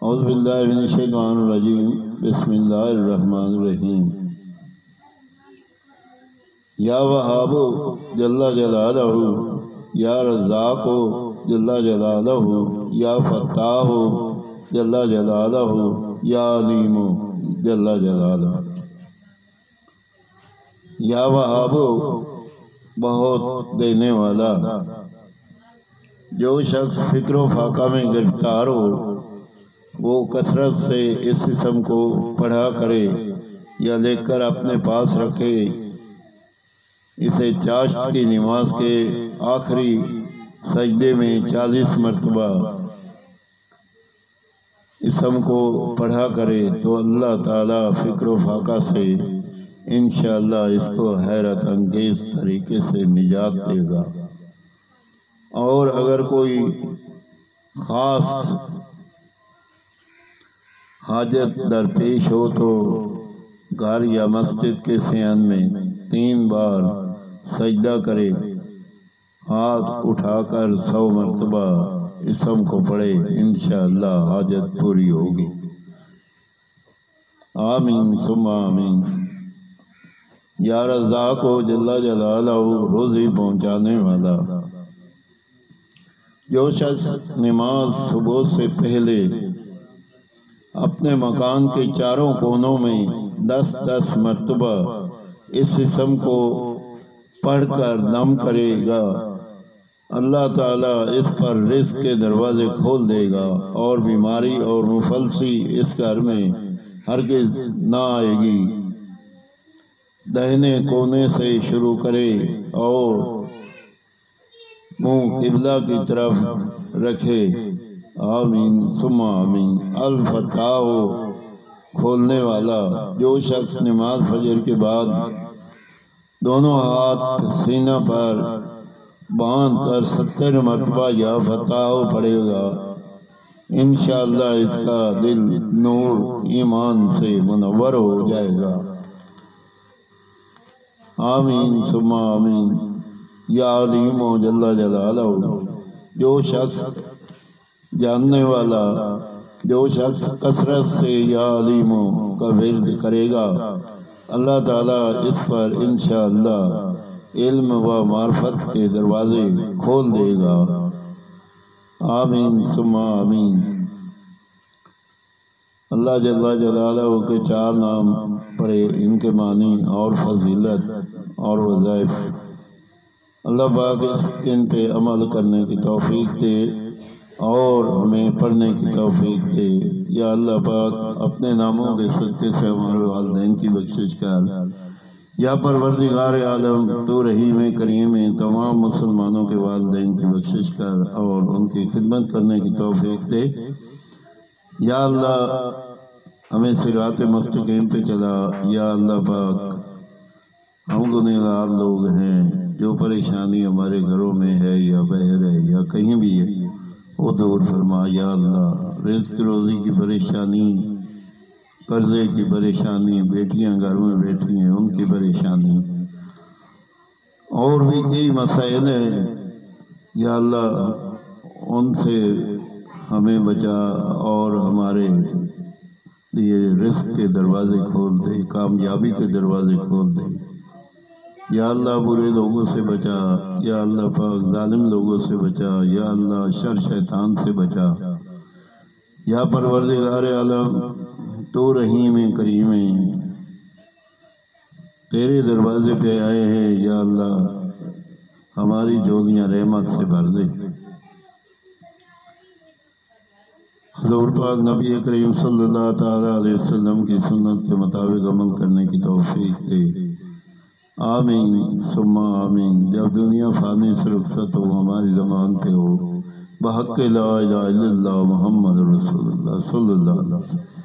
اعوذ باللہ من الشیطان الرجیم بسم اللہ الرحمن الرحیم یا وہاب جل جلالہ یا رزاق جل جلالہ یا فتاح جل جلالہ یا علیم جل جلالہ۔ یا وہاب بہت دینے والا، جو شخص فکر و فاقہ میں گرفتار ہو وہ کثرت سے اس اسم کو پڑھا کرے یا لکھ کر اپنے پاس رکھے۔ اسے چاشت کی نماز کے آخری سجدے میں 40 مرتبہ اسم کو پڑھا کرے تو اللہ تعالیٰ فکر و فاقہ سے انشاءاللہ اس کو حیرت انگیز طریقے سے نجات دے گا۔ اور اگر کوئی خاص حاجت درپیش ہو تو گھر یا مسجد کے صحن میں 3 بار سجدہ کرے، ہاتھ اٹھا کر 100 مرتبہ اسم کو پڑھے، انشاءاللہ حاجت پوری ہوگی۔ آمین ثم آمین۔ یا رزاق جل جلالہ روزی پہنچانے والا، جو شخص نماز صبح سے پہلے اپنے مکان کے چاروں کونوں میں 10 مرتبہ اس اسم کو پڑھ کر دم کرے گا، اللہ تعالیٰ اس پر رزق کے دروازے کھول دے گا اور بیماری اور مفلسی اس گھر میں ہرگز نہ آئے گی۔ دہنے کونے سے شروع کرے اور منہ قبلہ کی طرف رکھے۔ آمین ثم آمین۔ الفتاح کھولنے والا، جو شخص نماز فجر کے بعد دونوں ہاتھ سینہ پر باندھ کر 70 مرتبہ یا فتاح پڑھے گا، انشاءاللہ اس کا دل نور ایمان سے منور ہو جائے گا۔ آمین ثم آمین۔ یا علیم جل جلالہ، جو شخص جاننے والا، جو شخص کثرت سے یا علیم کا ورد کرے گا، اللہ تعالیٰ اس پر انشاءاللہ علم و معرفت کے دروازے کھول دے گا۔ آمین ثم آمین۔ اللہ جل جلالہ کے 4 نام پڑھے، ان کے معنی اور فضیلت اور وظائف۔ اللہ پاک ان پہ عمل کرنے کی توفیق دے اور ہمیں پڑھنے کی توفیق دے۔ یا اللہ پاک اپنے ناموں کے صدقے سے ہمارے والدین کی بخشش کر۔ یا پروردگار عالم تو رحیم کریم تمام مسلمانوں کے والدین کی بخشش کر اور ان کی خدمت کرنے کی توفیق دے۔ یا اللہ ہمیں صراط مستقیم پہ چلا۔ یا اللہ پاک ہم گنہگار لوگ ہیں، جو پریشانی ہمارے گھروں میں ہے یا باہر ہے یا کہیں بھی ہے وہ دور فرما۔ یا اللہ رزق روزی کی پریشانی، قرضے کی پریشانی، بیٹیاں گھر میں بیٹھی ہیں ان کی پریشانی، اور بھی کئی مسائل ہیں، یا اللہ ان سے ہمیں بچا اور ہمارے لیے رزق کے دروازے کھول دے، کامیابی کے دروازے کھول دے۔ یا اللہ برے لوگوں سے بچا، یا اللہ پاک ظالم لوگوں سے بچا، یا اللہ شر شیطان سے بچا۔ یا پروردگار عالم تو رحیم کریم تیرے دروازے پہ آئے ہیں، یا اللہ ہماری جھولیاں رحمت سے بھر دے۔ حضور پاک نبی کریم صلی اللہ تعالیٰ علیہ وسلم کی سنت کے مطابق عمل کرنے کی توفیق دے۔ آمین ثم آمین۔ جب دنیا فانی سے رخصت ہو، ہماری زبان پہ ہو بحق لا الہ الا اللہ محمد رسول اللہ صلی اللہ علیہ وسلم۔